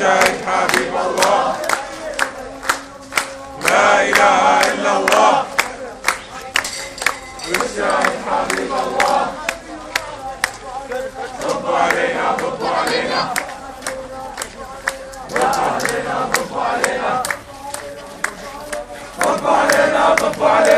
والشاهد حبيب الله لا إله إلا الله والشاهد حبيب الله صبوا علينا صبوا علينا صبوا علينا صبوا علينا صبوا علينا صبوا علينا